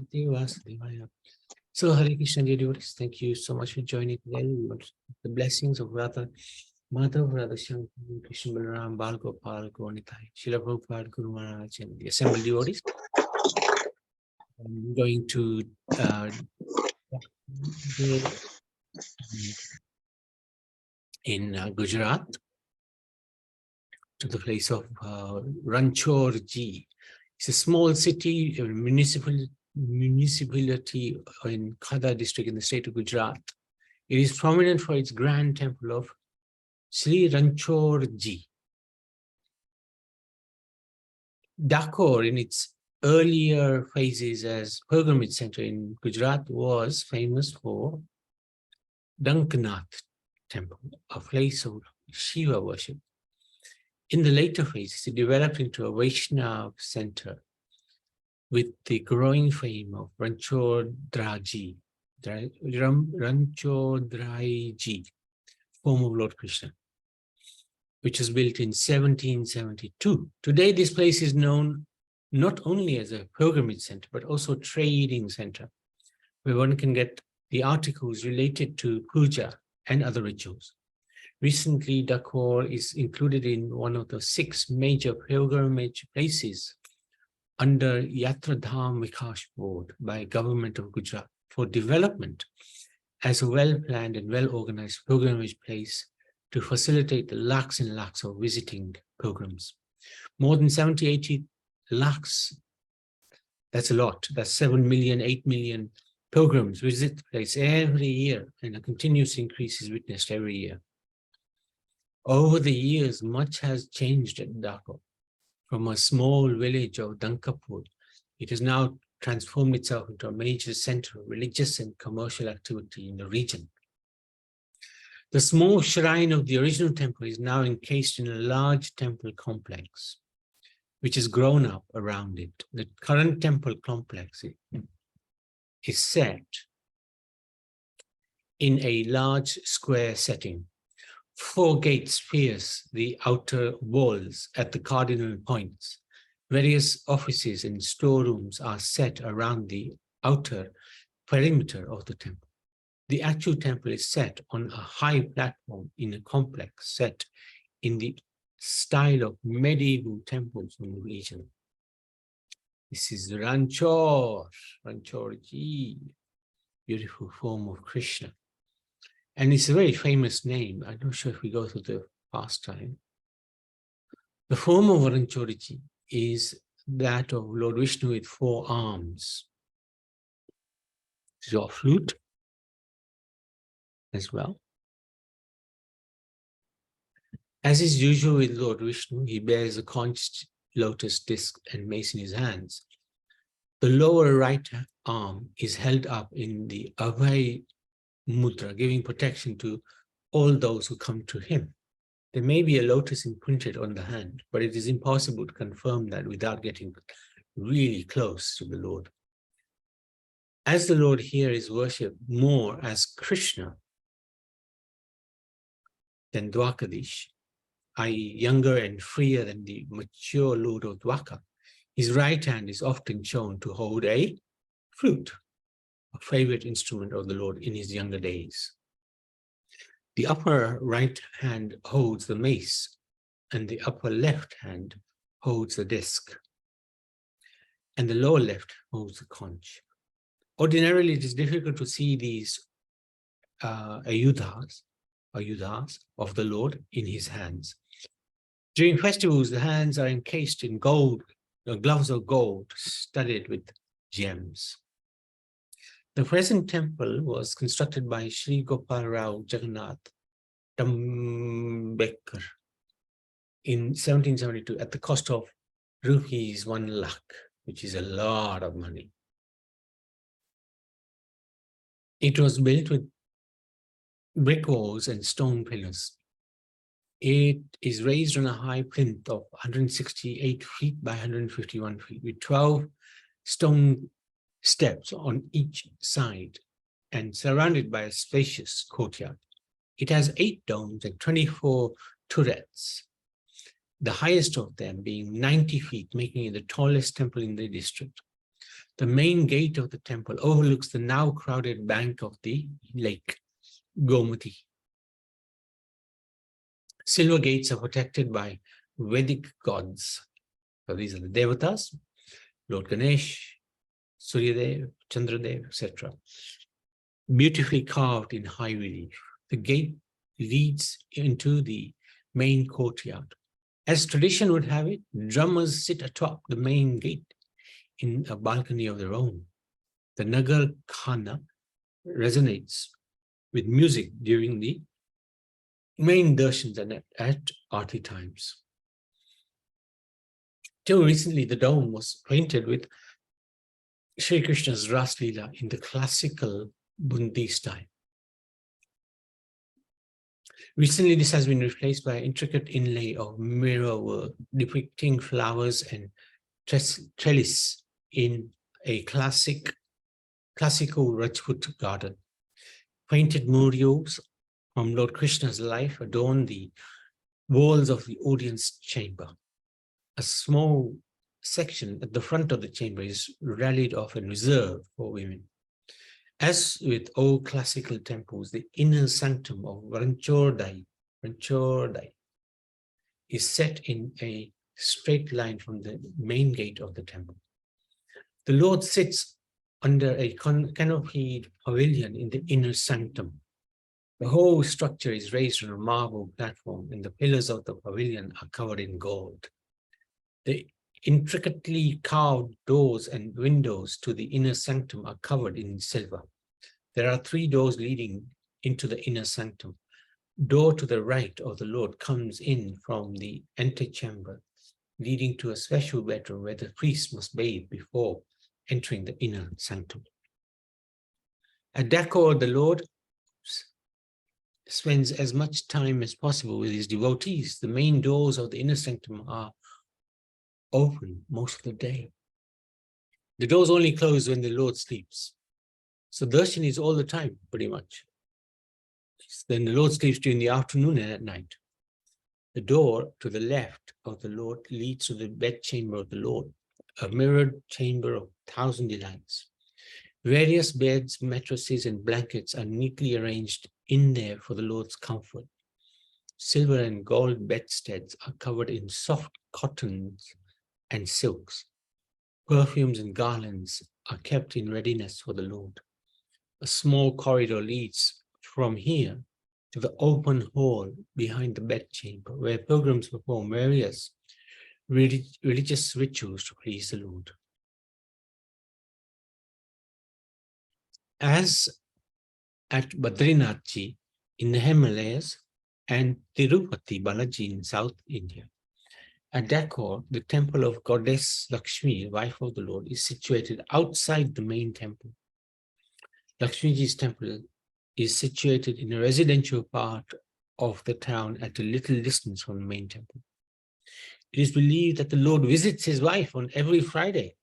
Bhagavate Vasudevaya. So, Hare Krishna, dear devotees, thank you so much for joining today. We want the blessings of Radha, Madhav, Radha Shankar, Krishna Balaram, Bal Gopal, Gauranitai, Srila Prabhupada, Guru Maharaj, and the assembled devotees. I'm going to in Gujarat to the place of Ranchorji. It's a small city, a municipality in Khada district in the state of Gujarat. It is prominent for its grand temple of Sri Ranchorji. Dakor, in its earlier phases as pilgrimage center in Gujarat, was famous for Dankanath temple, a place of Shiva worship. In the later phases, it developed into a Vaishnava center with the growing fame of Ranchodraji, form of Lord Krishna, which was built in 1772. Today, this place is known not only as a pilgrimage center, but also a trading center, where one can get the articles related to puja and other rituals. Recently, Dakor is included in one of the 6 major pilgrimage places under Yatradham Vikas Board by Government of Gujarat for development as a well-planned and well-organized pilgrimage place to facilitate the lakhs and lakhs of visiting pilgrims. More than 70-80 lakhs, that's a lot, that's 7 million, 8 million pilgrims visit the place every year, and a continuous increase is witnessed every year. Over the years, much has changed at Dakor. From a small village of Dankapur, it has now transformed itself into a major center of religious and commercial activity in the region. The small shrine of the original temple is now encased in a large temple complex, which has grown up around it. The current temple complex is set in a large square setting. 4 gates pierce the outer walls at the cardinal points. Various offices and storerooms are set around the outer perimeter of the temple. The actual temple is set on a high platform in a complex set in the style of medieval temples in the region. This is Ranchorji, beautiful form of Krishna. And it's a very famous name. I'm not sure if we go through the pastime. The form of Ranchorji is that of Lord Vishnu with 4 arms. This is a flute as well. As is usual with Lord Vishnu, he bears a conch lotus disc and mace in his hands. The lower right arm is held up in the Abhay Mudra, giving protection to all those who come to him. There may be a lotus imprinted on the hand, but it is impossible to confirm that without getting really close to the Lord. As the Lord here is worshipped more as Krishna than Dwakadish, i.e. younger and freer than the mature Lord of Dwaka, his right hand is often shown to hold a flute, a favorite instrument of the Lord in his younger days. The upper right hand holds the mace, and the upper left hand holds the disc, and the lower left holds the conch. Ordinarily, it is difficult to see these ayudhas of the Lord in his hands. During festivals, the hands are encased in gold, gloves of gold studded with gems. The present temple was constructed by Sri Gopal Rao Jagannath Tambekar in 1772 at the cost of rupees 1 lakh, which is a lot of money. It was built with brick walls and stone pillars. It is raised on a high plinth of 168 feet by 151 feet with 12 stone steps on each side and surrounded by a spacious courtyard. It has 8 domes and 24 turrets, the highest of them being 90 feet, making it the tallest temple in the district. The main gate of the temple overlooks the now crowded bank of the lake, Gomati. Silver gates are protected by Vedic gods. So these are the Devatas, Lord Ganesh, Suryadev, Chandradev, etc. Beautifully carved in high relief. The gate leads into the main courtyard. As tradition would have it, drummers sit atop the main gate in a balcony of their own. The Nagar Khana resonates with music during the main darshans and at Aarti times. Till recently, the dome was painted with Sri Krishna's Ras Leela in the classical Bundi style. Recently, this has been replaced by an intricate inlay of mirror work depicting flowers and trellis in a classical Rajput garden. Painted murals from Lord Krishna's life adorn the walls of the audience chamber. A small section at the front of the chamber is rallied off and reserved for women. As with all classical temples, the inner sanctum of Ranchodai is set in a straight line from the main gate of the temple. The Lord sits under a canopied pavilion in the inner sanctum. The whole structure is raised on a marble platform, and the pillars of the pavilion are covered in gold. The intricately carved doors and windows to the inner sanctum are covered in silver. There are 3 doors leading into the inner sanctum. Door to the right of the Lord comes in from the antechamber, leading to a special bedroom where the priest must bathe before entering the inner sanctum. At Dakor, the Lord spends as much time as possible with his devotees. The main doors of the inner sanctum are open most of the day. The doors only close when the Lord sleeps. So darshan is all the time, pretty much. Then the Lord sleeps during the afternoon and at night. The door to the left of the Lord leads to the bedchamber of the Lord, a mirrored chamber of 1,000 delights. Various beds, mattresses, and blankets are neatly arranged in there for the Lord's comfort. Silver and gold bedsteads are covered in soft cottons and silks. Perfumes and garlands are kept in readiness for the Lord. A small corridor leads from here to the open hall behind the bedchamber, where pilgrims perform various religious rituals to please the Lord. As at Badrinathji in the Himalayas and Tirupati Balaji in South India, at Dakor, the temple of goddess Lakshmi, wife of the Lord, is situated outside the main temple. Lakshmiji's temple is situated in a residential part of the town at a little distance from the main temple. It is believed that the Lord visits his wife on every Friday.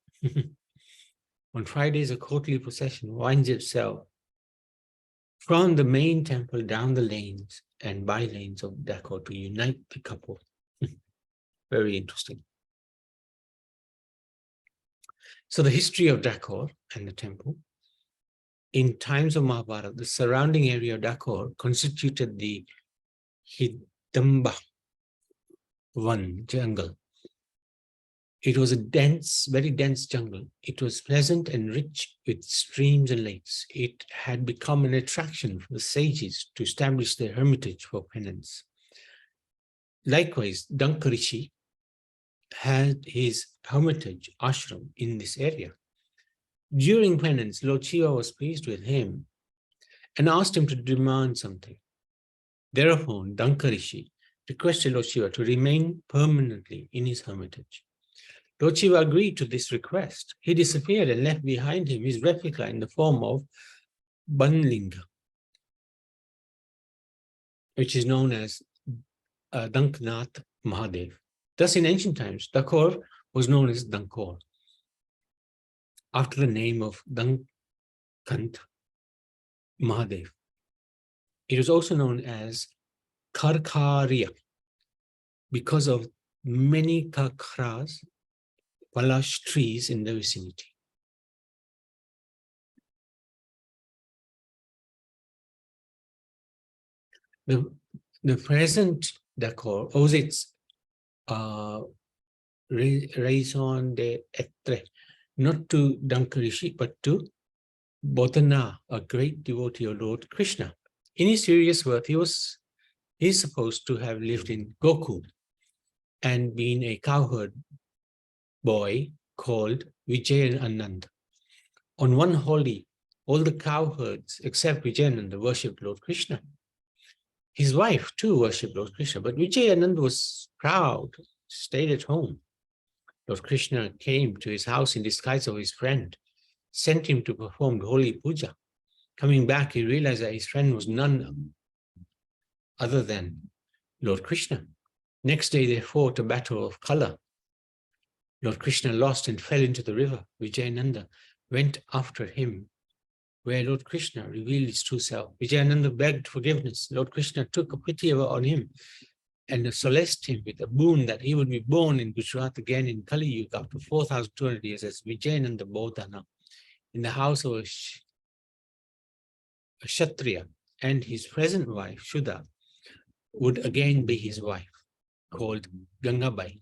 On Fridays, a quarterly procession winds itself from the main temple down the lanes and by lanes of Dakor to unite the couple. Very interesting. So the history of Dakor and the temple. In times of Mahabharata, the surrounding area of Dakor constituted the Hidamba Van jungle. It was a dense, very dense jungle. It was pleasant and rich with streams and lakes. It had become an attraction for the sages to establish their hermitage for penance. Likewise, Dakor Rishi had his hermitage ashram in this area. During penance, Lord Shiva was pleased with him and asked him to demand something. Thereupon, Dakor Rishi requested Lord Shiva to remain permanently in his hermitage. Lord Shiva agreed to this request. He disappeared and left behind him his replica in the form of Banlinga, which is known as Danknath Mahadev. Thus, in ancient times, Dakor was known as Dakor, after the name of Dankant Mahadev. It was also known as Karkaria because of many kakras, palash trees in the vicinity. The present Dakor owes its raison d'etre not to Dankarishi, but to Bodhana, a great devotee of Lord Krishna. In his serious work, he's supposed to have lived in Gokul and been a cowherd boy called Vijayanand. On one holy, all the cowherds except Vijayananda worshipped Lord Krishna. His wife too worshipped Lord Krishna, but Vijayanand was proud, stayed at home. Lord Krishna came to his house in disguise of his friend, sent him to perform holy puja. Coming back, he realized that his friend was none other than Lord Krishna. Next day, they fought a battle of color. Lord Krishna lost and fell into the river. Vijayananda went after him, where Lord Krishna revealed his true self. Vijayananda begged forgiveness. Lord Krishna took a pity on him and solaced him with a boon that he would be born in Gujarat again in Kali Yuga after 4,200 years as Vijayananda Bodhana in the house of a Kshatriya, and his present wife, Shuddha, would again be his wife, called Gangabai.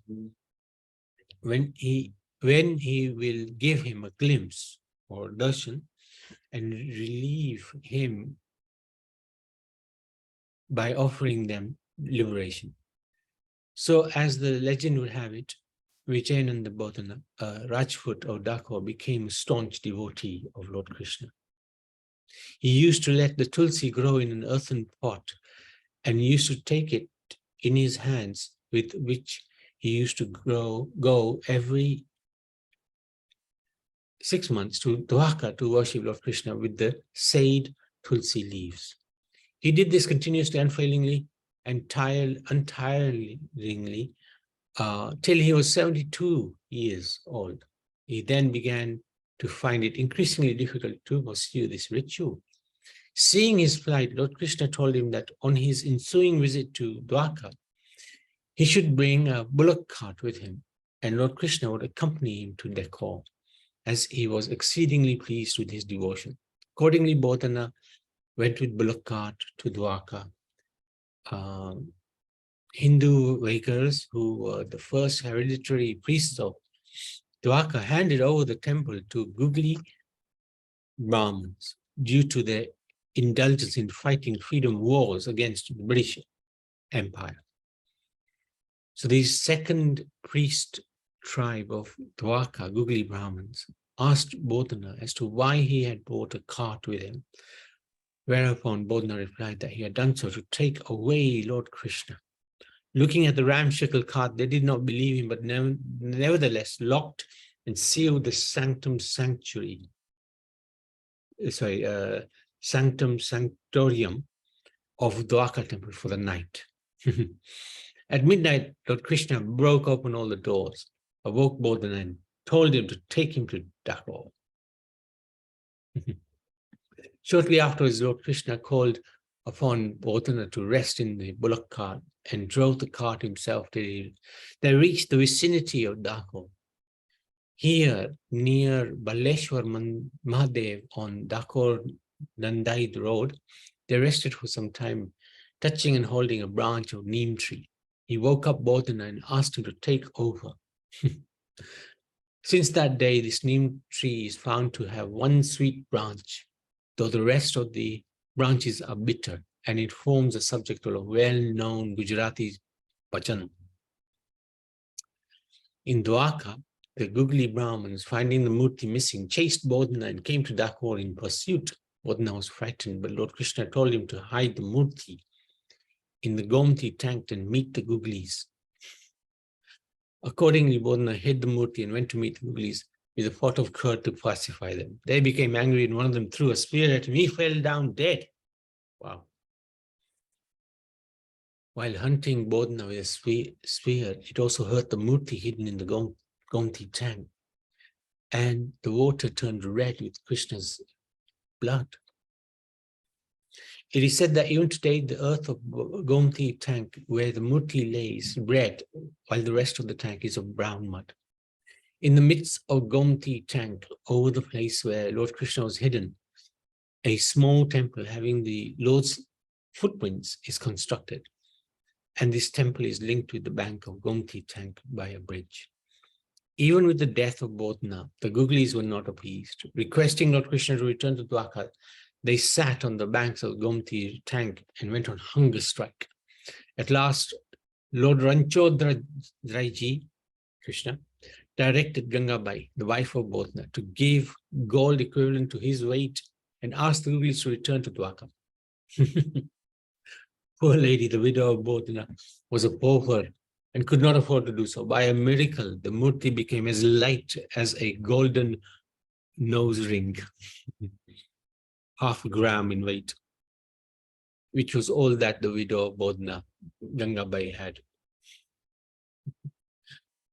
When he will give him a glimpse or darshan and relieve him by offering them liberation. So as the legend would have it, Vijayananda Bodhana, Rajput of Dakor, became a staunch devotee of Lord Krishna. He used to let the tulsi grow in an earthen pot and used to take it in his hands, with which he used to go every 6 months to Dwarka to worship Lord Krishna with the said tulsi leaves. He did this continuously, unfailingly, and untiringly till he was 72 years old. He then began to find it increasingly difficult to pursue this ritual. Seeing his plight, Lord Krishna told him that on his ensuing visit to Dwarka, he should bring a bullock cart with him, and Lord Krishna would accompany him to Dakor, as he was exceedingly pleased with his devotion. Accordingly, Bodhana went with bullock cart to Dwarka. Hindu Vaikars, who were the first hereditary priests of Dwarka, handed over the temple to Googly Brahmins due to their indulgence in fighting freedom wars against the British Empire. So the second priest tribe of Dwarka, Googly Brahmins, asked Bodhana as to why he had brought a cart with him, whereupon Bodhana replied that he had done so to take away Lord Krishna. Looking at the ramshackle cart, they did not believe him, but nevertheless locked and sealed the sanctum sanctorium of Dwarka temple for the night. At midnight, Lord Krishna broke open all the doors, awoke Bodhana and told him to take him to Dakor. Shortly afterwards, Lord Krishna called upon Bodhana to rest in the bullock cart and drove the cart himself till they reached the vicinity of Dakor. Here, near Baleshwar Mahadev on Dakor Nandaid Road, they rested for some time, touching and holding a branch of neem tree. He woke up Bodhana and asked him to take over. Since that day, this neem tree is found to have one sweet branch, though the rest of the branches are bitter, and it forms a subject of a well-known Gujarati bhajan. In Dwarka, the Googly Brahmins, finding the murti missing, chased Bodhana and came to Dakor in pursuit. Bodhana was frightened, but Lord Krishna told him to hide the murti in the Gomti tank and meet the Googlies. Accordingly, Bodhana hid the murti and went to meet the Googlies with a pot of curd to pacify them. They became angry and one of them threw a spear at him. He fell down dead. Wow. While hunting Bodhana with a spear, it also hurt the murti hidden in the Gomti tank, and the water turned red with Krishna's blood. It is said that even today, the earth of Gomti tank, where the murti lays, red, while the rest of the tank is of brown mud. In the midst of Gomti tank, over the place where Lord Krishna was hidden, a small temple having the Lord's footprints is constructed. And this temple is linked with the bank of Gomti tank by a bridge. Even with the death of Bodhna, the Googlis were not appeased. Requesting Lord Krishna to return to Dwarka, they sat on the banks of Gomti tank and went on hunger strike. At last, Lord Ranchodraji, Krishna, directed Gangabai, the wife of Bodhna, to give gold equivalent to his weight and asked the Googlis to return to Dwarka. Poor lady, the widow of Bodhna, was a pauper and could not afford to do so. By a miracle, the murti became as light as a golden nose ring, half a gram in weight, which was all that the widow of Bodhna, Gangabai, had.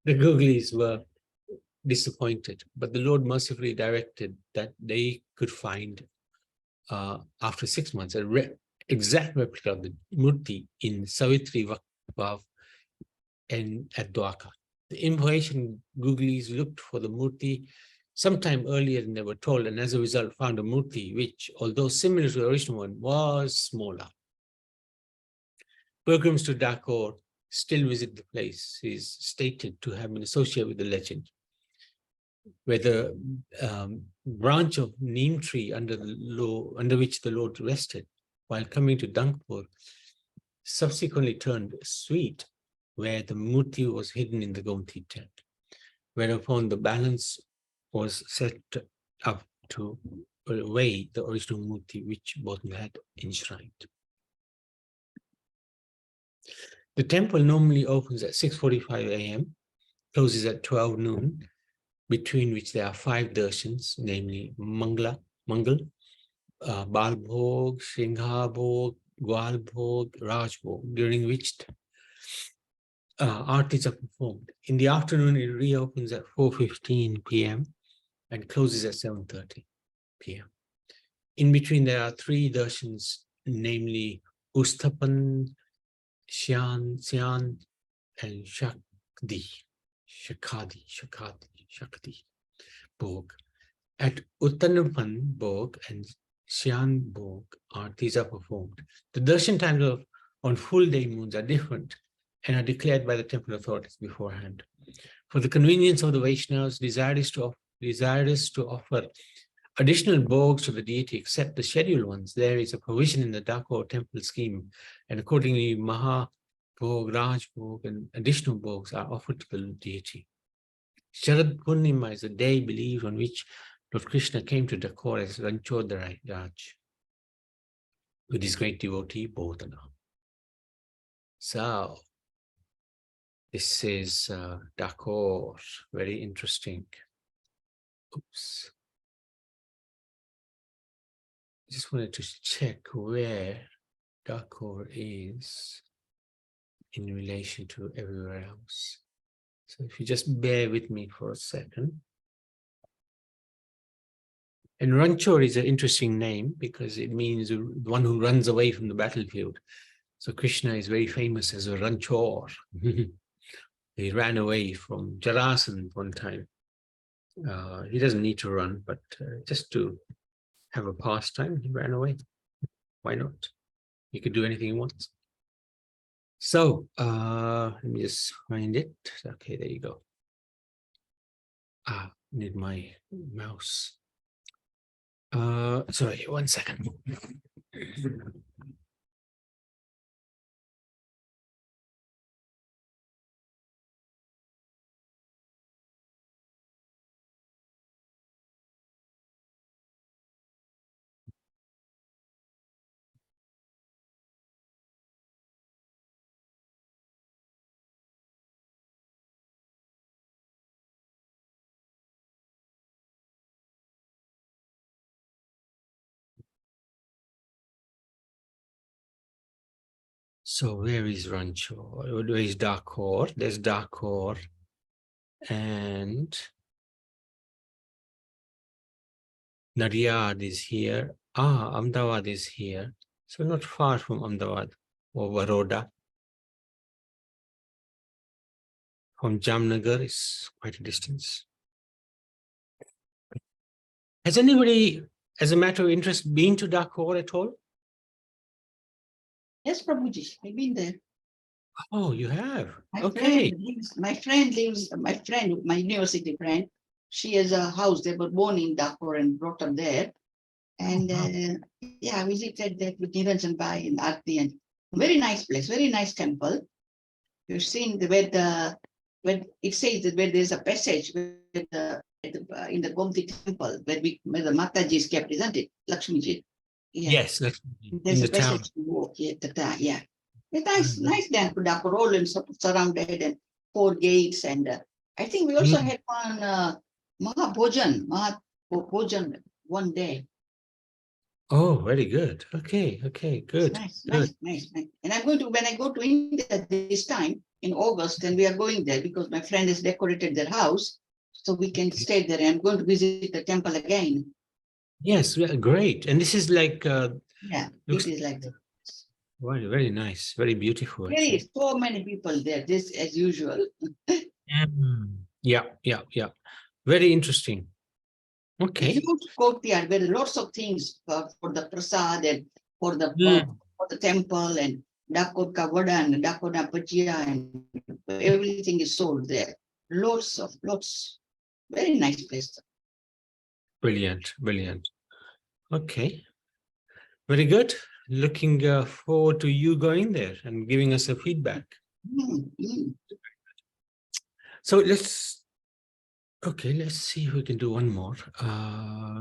The Googlis were disappointed, but the Lord mercifully directed that they could find, after 6 months, exact replica of the murti in Savitri Vav and at Dwarka. The information Googlis looked for the murti sometime earlier than they were told, and as a result found a murti which, although similar to the original one, was smaller. Pilgrims to Dakor still visit the place. It is stated to have been associated with the legend, where the branch of neem tree under which the Lord rested while coming to Dankpur subsequently turned sweet, where the murti was hidden in the Gomti tent, whereupon the balance was set up to weigh the original murti which Bodhna had enshrined. The temple normally opens at 6:45 a.m., closes at 12 noon, between which there are 5 darshans, namely Mangal, Balbhog, Shringhabhog, Gwalbhog, Rajbhog, during which artis are performed. In the afternoon, it reopens at 4:15 p.m. and closes at 7:30 p.m. In between, there are 3 darshans, namely Ustapan, Shyan, and Shakti Bhog. At Uttanapan Bhog and Shyan Bhog, artis are performed. The darshan times on full day moons are different and are declared by the temple authorities beforehand. For the convenience of the Vaishnavas, desirous to offer additional bhogs to the deity except the scheduled ones, there is a provision in the Dakor temple scheme, and accordingly Maha Bhog, Raj Bhog, and additional bhogs are offered to the deity. Sharad Purnima is the day believed on which Lord Krishna came to Dakor as Ranchodraj with his great devotee Bodhana. So, this is Dakor, very interesting. Oops. I just wanted to check where Dakor is in relation to everywhere else. So if you just bear with me for a second. And Ranchor is an interesting name because it means one who runs away from the battlefield. So Krishna is very famous as a Ranchor. He ran away from Jarasandha one time. He doesn't need to run, but just to have a pastime, he ran away. Why not? He could do anything he wants. So let me just find it. Okay, there you go. Need my mouse. Sorry, 1 second. So where is Rancho? Where is Dakor? There's Dakor. And Nadiad is here. Ahmedabad is here. So not far from Ahmedabad or Baroda. From Jamnagar is quite a distance. Has anybody, as a matter of interest, been to Dakor at all? Yes, Prabhuji, I've been there. Oh, you have? My Okay. friend lives, my university friend, she has a house. They were born in Dakor and brought up there. And wow. yeah, I visited that with Niranjan Bhai in Aarti, and very nice place, very nice temple. You've seen where it says that where there's a passage where in the Gomti temple where the Mataji is kept, isn't it? Lakshmi ji. Yeah. Yes, like in There's a the town. passage to walk here. Yeah. It's nice, Mhm. nice there. Dakor and surrounded and 4 gates. And I think we also Mm. had one Mahabhojan one day. Oh, very good. Okay, It's good, nice, good. nice. And I'm going to, when I go to India this time in August, and we are going there because my friend has decorated their house, so we can Okay. stay there. And I'm going to visit the temple again. Yes, great. And this is like Yeah, looks it is like very nice, very beautiful very actually. so many people there. This as usual. Yeah. Very interesting. A Okay. huge courtyard where lots of things for the prasad and Mm. for the temple and Dakor Kavada and Dakor Napachia and everything is sold there. Lots. Very nice place. Brilliant. Okay, very good. Looking forward to you going there and giving us a feedback. Mm. So let's see if we can do one more.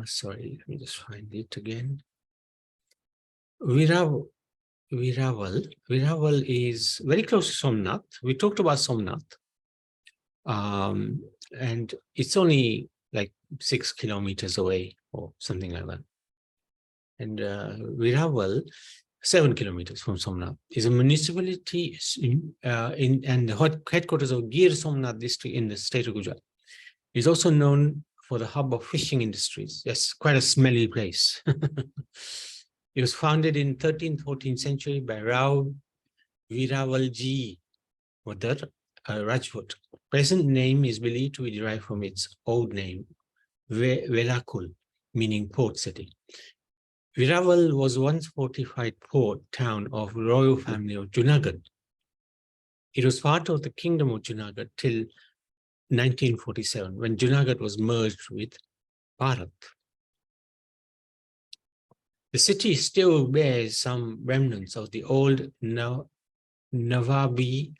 Sorry, let me just find it again. Veraval is very close to Somnath. We talked about Somnath, and it's only like 6 kilometers away or something like that. And Veraval, 7 kilometers from Somnath, is a municipality and the headquarters of Gir Somnath district in the state of Gujarat. It's also known for the hub of fishing industries. Yes, quite a smelly place. It was founded in 13th, 14th century by Rao Viravalji Vadar Rajput. Present name is believed to be derived from its old name, Velakul, meaning port city. Veraval was once fortified port town of royal family of Junagadh. It was part of the kingdom of Junagadh till 1947, when Junagadh was merged with Bharat. The city still bears some remnants of the old Nawabi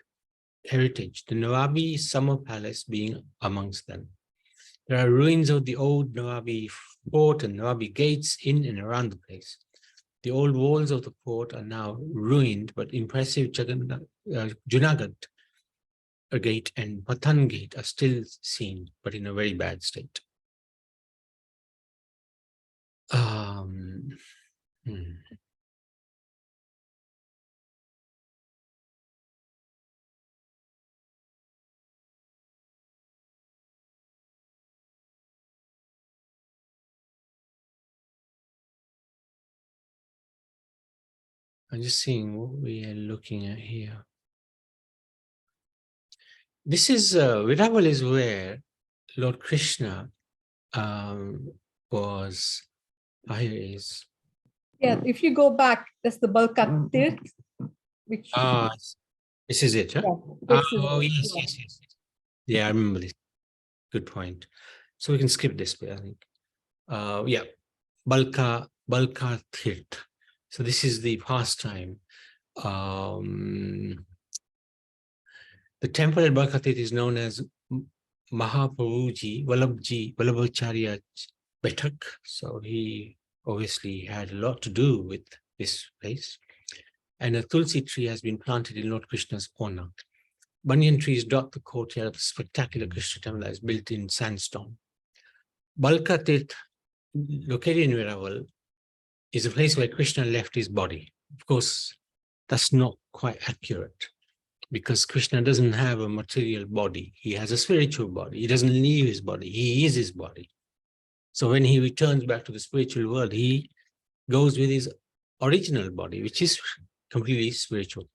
heritage, the Nawabi summer palace being amongst them. There are ruins of the old Nawabi fort and Nawabi gates in and around the place. The old walls of the fort are now ruined, but impressive Junagadh Gate and Patan Gate are still seen, but in a very bad state. Hmm. I'm just seeing what we are looking at here. This is Veraval is where Lord Krishna was. Here is. Yeah, if you go back, that's the Balkat Tirth, which This is it, huh? yeah, this is Oh, yes. Yeah, I remember this. Good point. So we can skip this bit, I think. Yeah, Balka Tirth. So this is the pastime. The temple at Balka Tirth is known as Mahaprabhuji Vallabhacharya Betak. So he obviously had a lot to do with this place. And a tulsi tree has been planted in Lord Krishna's honor. Banyan trees dot the courtyard of the spectacular Krishna temple that is built in sandstone. Balka Tirth, located in Veraval, is a place where Krishna left his body. Of course, that's not quite accurate because Krishna doesn't have a material body. He has a spiritual body. He doesn't leave his body. He is his body. So when he returns back to the spiritual world, he goes with his original body, which is completely spiritual.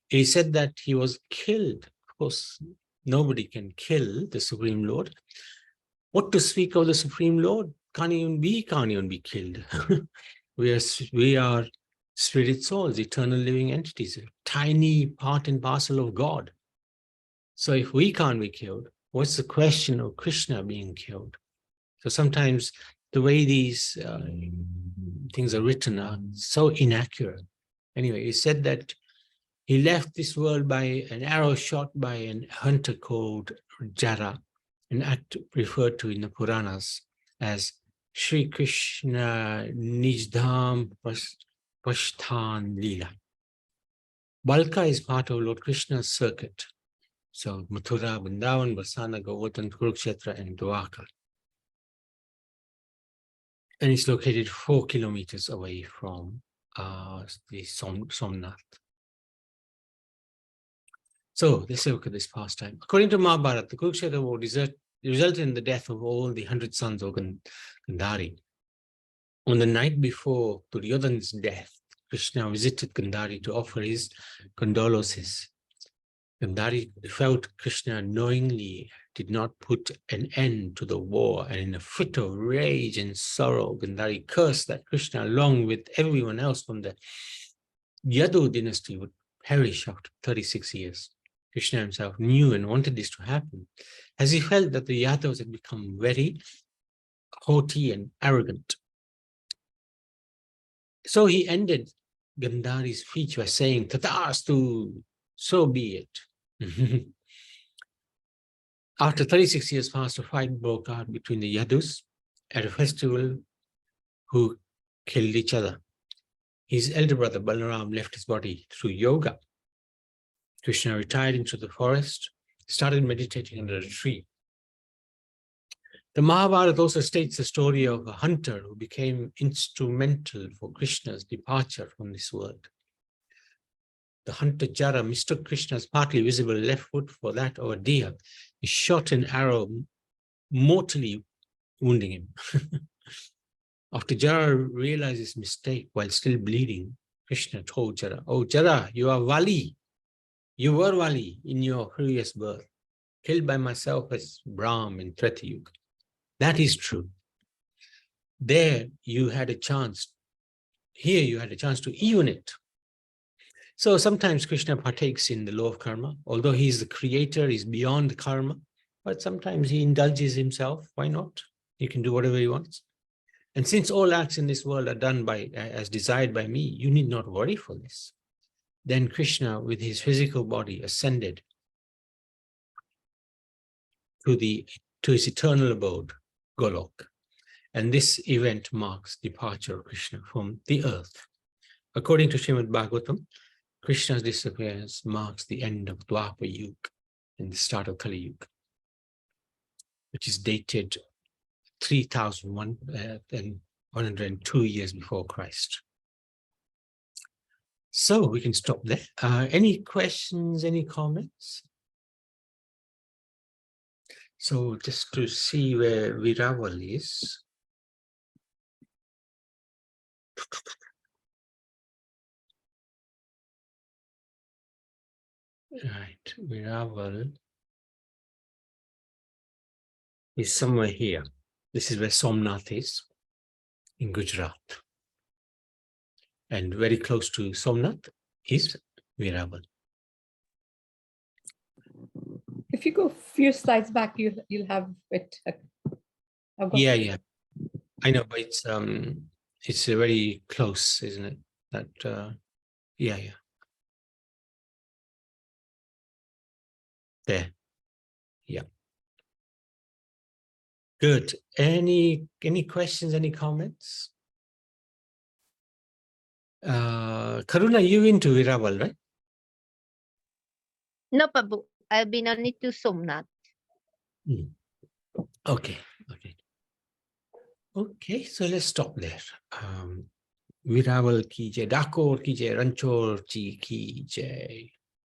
He said that he was killed. Of course, nobody can kill the Supreme Lord. What to speak of the Supreme Lord? Can't even be killed. we are spirit souls, eternal living entities, a tiny part and parcel of God. So if we can't be killed, what's the question of Krishna being killed? So sometimes the way these things are written are so inaccurate. Anyway, he said that he left this world by an arrow shot by a hunter called Jara, an act referred to in the Puranas as Sri Krishna Nijdham Pashthan Leela. Balka is part of Lord Krishna's circuit. So Mathura, Vrindavan, Varsana, Govardhan, Kurukshetra, and Dwarka. And it's located 4 kilometers away from the Somnath. So let's look at this pastime. According to Mahabharata, the Kurukshetra war resulted in the death of all the 100 sons of Gandhari. On the night before Duryodhana's death, Krishna visited Gandhari to offer his condolences. Gandhari felt Krishna knowingly did not put an end to the war, and in a fit of rage and sorrow, Gandhari cursed that Krishna, along with everyone else from the Yadu dynasty, would perish after 36 years. Krishna himself knew and wanted this to happen, as he felt that the Yadavas had become very haughty and arrogant. So he ended Gandhari's speech by saying, Tathastu, so be it. After 36 years passed, a fight broke out between the Yadus at a festival who killed each other. His elder brother Balaram left his body through yoga. Krishna retired into the forest, started meditating under a tree. The Mahabharata also states the story of a hunter who became instrumental for Krishna's departure from this world. The hunter Jara mistook Krishna's partly visible left foot for that of a deer. He shot an arrow, mortally wounding him. After Jara realized his mistake while still bleeding, Krishna told Jara, "Oh Jara, you are Vali. You were Vali in your previous birth, killed by myself as Brahm in Treta Yuga. That is true. There you had a chance. Here you had a chance to even it." So sometimes Krishna partakes in the law of karma. Although he's the creator, he's beyond karma, but sometimes he indulges himself. Why not? He can do whatever he wants. And since all acts in this world are done by as desired by me, you need not worry for this. Then Krishna, with his physical body, ascended to his eternal abode, Golok. And this event marks departure of Krishna from the earth. According to Srimad Bhagavatam, Krishna's disappearance marks the end of Dwapar Yuga and the start of Kali Yuga, which is dated 3,102 years before Christ. So we can stop there. Any questions, any comments? So just to see where Veraval is. Right, Veraval is somewhere here. This is where Somnath is, in Gujarat. And very close to Somnath is Veraval. If you go a few slides back, you'll have it. I've got- Yeah. I know, but it's very close, isn't it? That yeah. There. Yeah. Good. Any questions, any comments? Karuna, you into Veraval, right? No, Prabhu. I've been only to Somnath. Okay. Okay, so let's stop there. Veraval ki jai, Dakor ki jai, Ranchor ji ki jai.